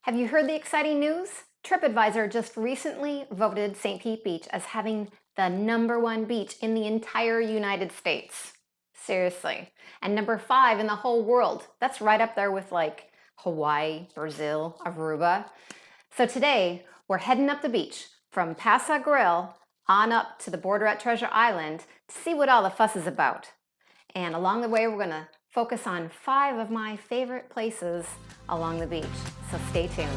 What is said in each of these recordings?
Have you heard the exciting news? TripAdvisor just recently voted St. Pete Beach as having the #1 beach in the entire United States. Seriously. And #5 in the whole world. That's right up there with like Hawaii, Brazil, Aruba. So today we're heading up the beach from Pass-a-Grille on up to the border at Treasure Island to see what all the fuss is about. And along the way, we're going to focus on 5 of my favorite places along the beach. So stay tuned.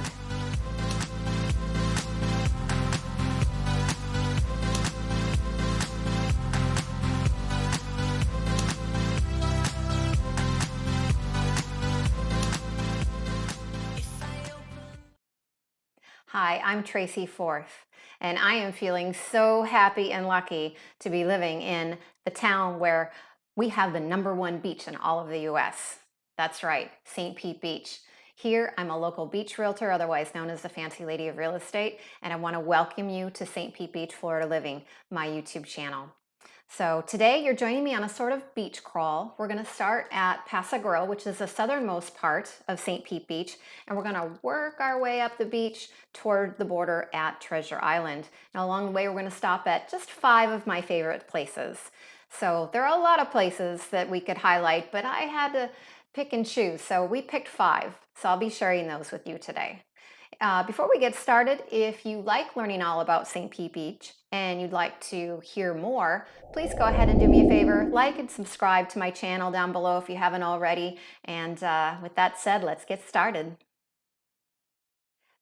Hi, I'm Tracy Forth, and I am feeling so happy and lucky to be living in the town where we have the #1 beach in all of the US. That's right, St. Pete Beach. Here, I'm a local beach realtor, otherwise known as the Fancy Lady of Real Estate, and I want to welcome you to St. Pete Beach, Florida Living, my YouTube channel. So today you're joining me on a sort of beach crawl. We're going to start at Pass-a-Grille, which is the southernmost part of St. Pete Beach, and we're going to work our way up the beach toward the border at Treasure Island. Now along the way we're going to stop at just 5 of my favorite places. So there are a lot of places that we could highlight, but I had to pick and choose, so we picked 5. So I'll be sharing those with you today. Before we get started, if you like learning all about St. Pete Beach and you'd like to hear more, please go ahead and do me a favor, like and subscribe to my channel down below if you haven't already. And with that said, let's get started.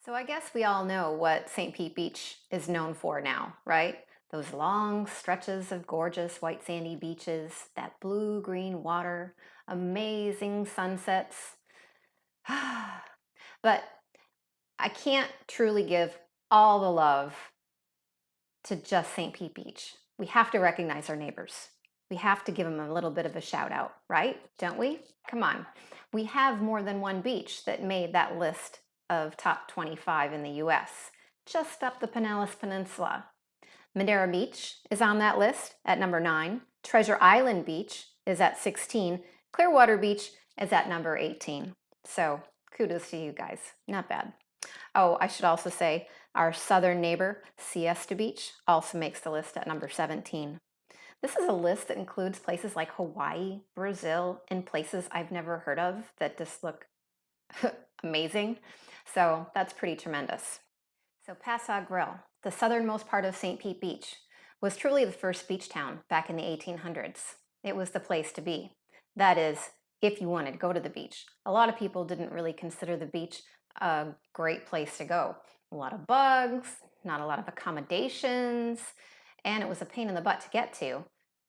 So I guess we all know what St. Pete Beach is known for now, right? Those long stretches of gorgeous white sandy beaches, that blue-green water, amazing sunsets. But I can't truly give all the love to just St. Pete Beach. We have to recognize our neighbors. We have to give them a little bit of a shout out, right? Don't we? Come on. We have more than one beach that made that list of top 25 in the US, just up the Pinellas Peninsula. Bonaire Beach is on that list at number 9. Treasure Island Beach is at 16. Clearwater Beach is at number 18. So kudos to you guys. Not bad. Oh, I should also say our southern neighbor, Siesta Beach, also makes the list at number 17. This is a list that includes places like Hawaii, Brazil, and places I've never heard of that just look amazing. So that's pretty tremendous. So Pass-a-Grille, the southernmost part of St. Pete Beach, was truly the first beach town back in the 1800s. It was the place to be. That is, if you wanted to go to the beach. A lot of people didn't really consider the beach a great place to go. A lot of bugs, not a lot of accommodations, and it was a pain in the butt to get to.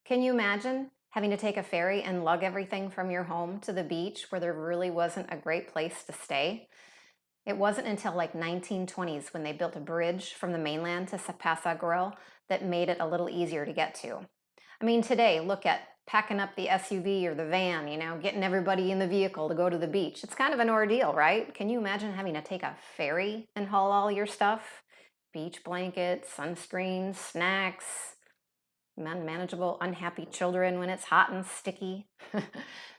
Can you imagine having to take a ferry and lug everything from your home to the beach where there really wasn't a great place to stay? It wasn't until like 1920s when they built a bridge from the mainland to Pass-a-Grille that made it a little easier to get to. I mean, today, look at packing up the SUV or the van, getting everybody in the vehicle to go to the beach. It's kind of an ordeal, right? Can you imagine having to take a ferry and haul all your stuff? Beach blankets, sunscreen, snacks, unmanageable, unhappy children when it's hot and sticky.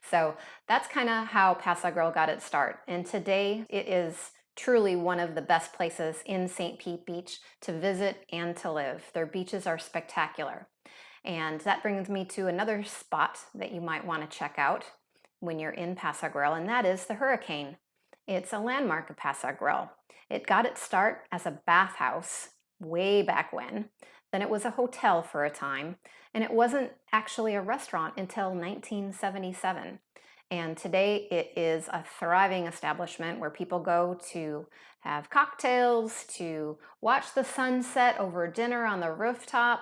So that's kind of how Pass-a-Grille got its start. And today it is truly one of the best places in St. Pete Beach to visit and to live. Their beaches are spectacular. And that brings me to another spot that you might want to check out when you're in Pass-a-Grille, and that is the Hurricane. It's a landmark of Pass-a-Grille. It got its start as a bathhouse way back when. Then it was a hotel for a time, and it wasn't actually a restaurant until 1977. And today it is a thriving establishment where people go to have cocktails, to watch the sunset over dinner on the rooftop.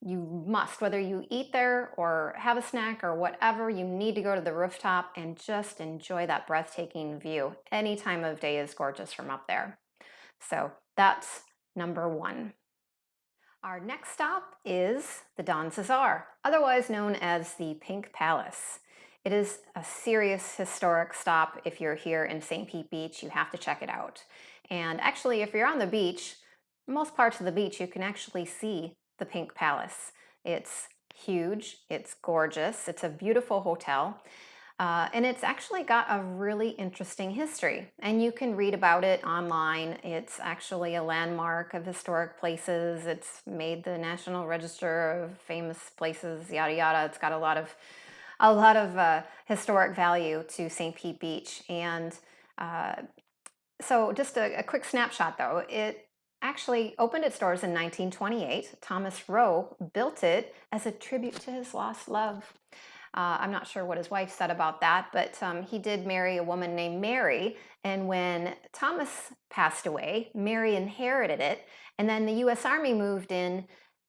You must, whether you eat there or have a snack or whatever, you need to go to the rooftop and just enjoy that breathtaking view. Any time of day is gorgeous from up there. So that's number 1. Our next stop is the Don CeSar, otherwise known as the Pink Palace. It is a serious historic stop. If you're here in St. Pete Beach, you have to check it out. And actually, if you're on the beach, most parts of the beach, you can actually see the Pink Palace. It's huge, it's gorgeous, it's a beautiful hotel. And it's actually got a really interesting history, and you can read about it online. It's actually a landmark of historic places. It's made the National Register of Famous Places, yada yada. It's got a lot of historic value to St. Pete Beach. And uh, so, just a quick snapshot though, it actually opened its doors in 1928. Thomas Rowe built it as a tribute to his lost love. I'm not sure what his wife said about that, but he did marry a woman named Mary. And when Thomas passed away, Mary inherited it. And then the US Army moved in,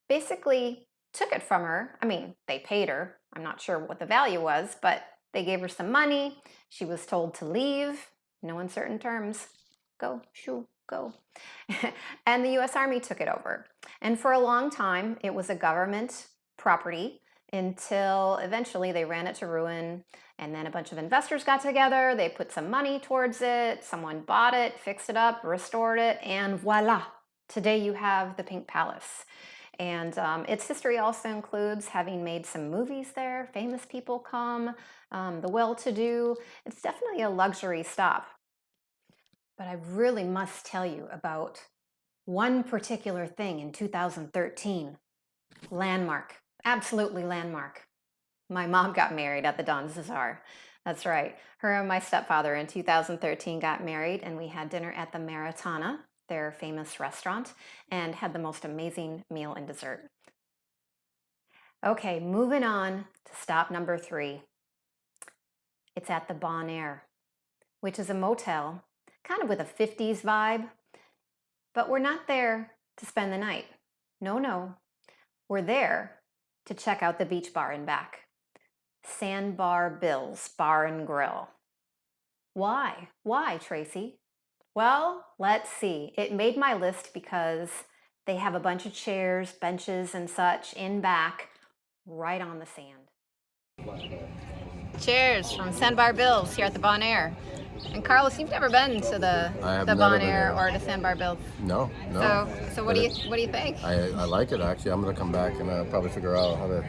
basically took it from her. I mean, they paid her. I'm not sure what the value was, but they gave her some money. She was told to leave, no uncertain terms. Go, shoo, go. And the US Army took it over. And for a long time, it was a government property until eventually they ran it to ruin. And then a bunch of investors got together, they put some money towards it, someone bought it, fixed it up, restored it, and voila, today you have the Pink Palace. And its history also includes having made some movies there, famous people come, the well-to-do. It's definitely a luxury stop. But I really must tell you about one particular thing in 2013. Landmark, absolutely landmark. My mom got married at the Don CeSar. That's right. Her and my stepfather in 2013 got married, and we had dinner at the Maritana, their famous restaurant, and had the most amazing meal and dessert. Okay, moving on to stop number 3. It's at the Bonaire, which is a motel, kind of with a 50s vibe, but we're not there to spend the night. No, no. We're there to check out the beach bar and back. Sandbar Bill's Bar and Grill. Why? Why, Tracy? Well, let's see. It made my list because they have a bunch of chairs, benches, and such in back, right on the sand. Cheers from Sandbar Bill's here at the Bonaire. And Carlos, you've never been to the Bonaire or to Sandbar Bill's? No, no. So what do you think? I like it actually. I'm gonna come back and probably figure out how to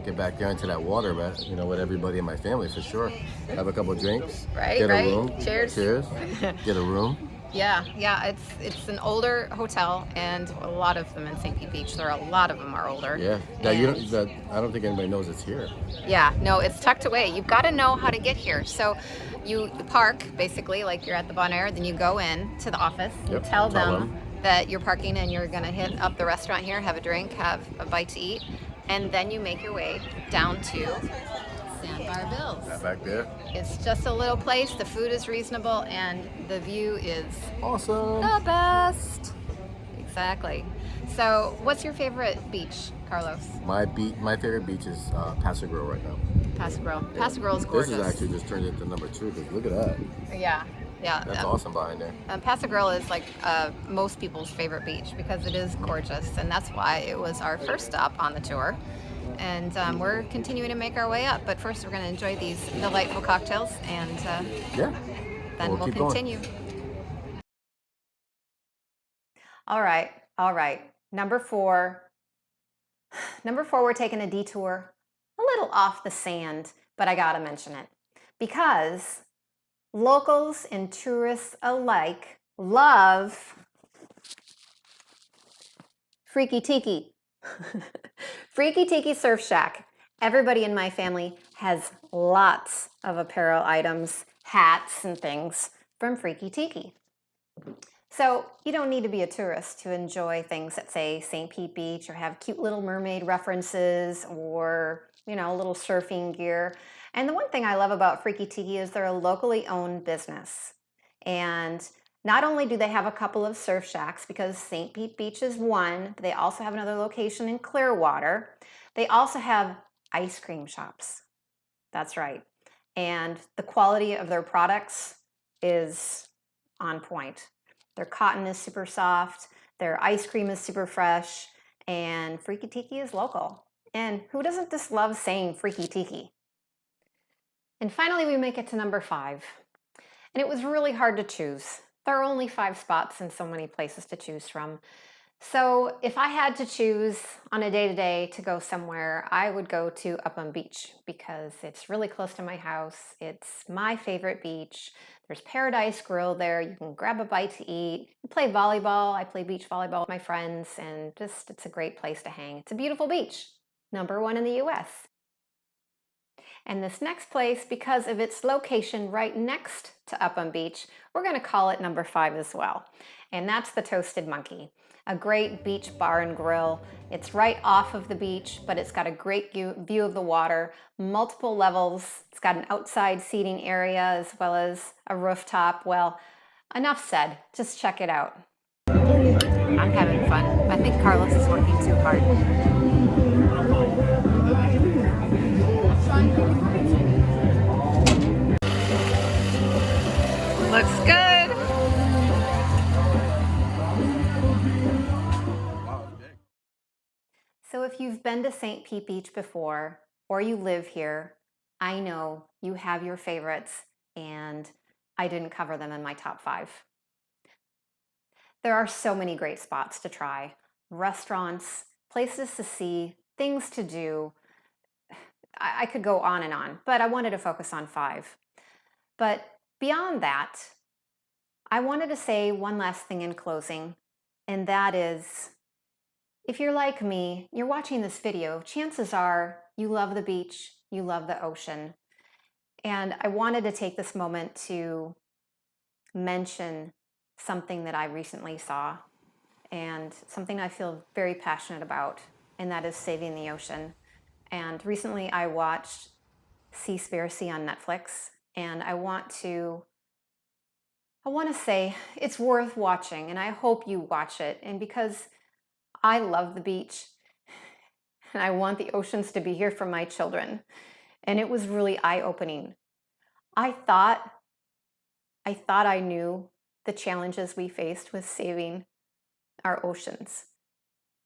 get back there into that water, but with everybody in my family for sure. Have a couple of drinks. Right, get right. a room. Cheers. Cheers. Get a room. Yeah. It's an older hotel, and a lot of them in St. Pete Beach. A lot of them are older. Yeah. Now I don't think anybody knows it's here. Yeah. No, it's tucked away. You've got to know how to get here. So you park basically like you're at the Bonaire. Then you go in to the office. Yep. Tell them that you're parking and you're gonna hit up the restaurant here, have a drink, have a bite to eat, and then you make your way down to Sandbar Bill's. That back there. It's just a little place. The food is reasonable, and the view is awesome. The best. Exactly. So, what's your favorite beach, Carlos? My favorite beach is Pass-a-Grille right now. Pass-a-Grille. Yeah. Pass-a-Grille is gorgeous. This is actually just turned into number 2 because look at that. Yeah. That's awesome behind there. Pass-a-Grille is like most people's favorite beach because it is gorgeous, and that's why it was our first stop on the tour. And we're continuing to make our way up, but first we're going to enjoy these delightful cocktails, and then we'll continue. All right. Number 4, we're taking a detour a little off the sand, but I gotta mention it because locals and tourists alike love Freaky Tiki. Freaky Tiki Surf Shack. Everybody in my family has lots of apparel items, hats, and things from Freaky Tiki. So you don't need to be a tourist to enjoy things at, say, St. Pete Beach, or have cute little mermaid references, or, little surfing gear. And the one thing I love about Freaky Tiki is they're a locally owned business. And not only do they have a couple of surf shacks, because St. Pete Beach is one, but they also have another location in Clearwater. They also have ice cream shops. That's right. And the quality of their products is on point. Their cotton is super soft, their ice cream is super fresh, and Freaky Tiki is local. And who doesn't just love saying Freaky Tiki? And finally, we make it to number 5. And it was really hard to choose. There are only 5 spots and so many places to choose from. So if I had to choose on a day-to-day to go somewhere, I would go to Upland Beach because it's really close to my house. It's my favorite beach. There's Paradise Grill there. You can grab a bite to eat. You play volleyball. I play beach volleyball with my friends, and just it's a great place to hang. It's a beautiful beach, #1 in the US. And this next place, because of its location right next to Upland Beach, we're going to call it #5 as well. And that's the Toasted Monkey, a great beach bar and grill. It's right off of the beach, but it's got a great view of the water, multiple levels. It's got an outside seating area as well as a rooftop. Well, enough said. Just check it out. I'm having fun. I think Carlos is working too hard. Looks good. So if you've been to St. Pete Beach before, or you live here, I know you have your favorites, and I didn't cover them in my top 5. There are so many great spots to try, restaurants, places to see, things to do. I could go on and on, but I wanted to focus on 5. But beyond that, I wanted to say one last thing in closing, and that is, if you're like me, you're watching this video, chances are you love the beach, you love the ocean. And I wanted to take this moment to mention something that I recently saw and something I feel very passionate about, and that is saving the ocean. And recently I watched Seaspiracy on Netflix, and I want to say it's worth watching, and I hope you watch it. And because I love the beach and I want the oceans to be here for my children, and it was really eye-opening. I thought I knew the challenges we faced with saving our oceans.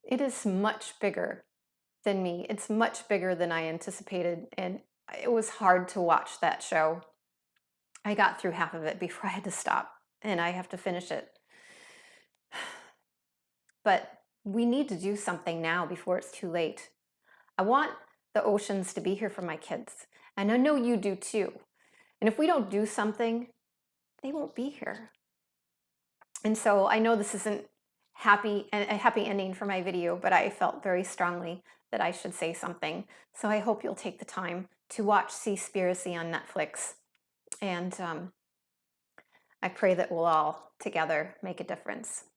It is much bigger than me. It's much bigger than I anticipated, and it was hard to watch that show. I got through half of it before I had to stop, and I have to finish it. But we need to do something now before it's too late. I want the oceans to be here for my kids, and I know you do too. And if we don't do something, they won't be here. And so I know this isn't a happy ending for my video, but I felt very strongly that I should say something. So I hope you'll take the time to watch Seaspiracy on Netflix. And I pray that we'll all together make a difference.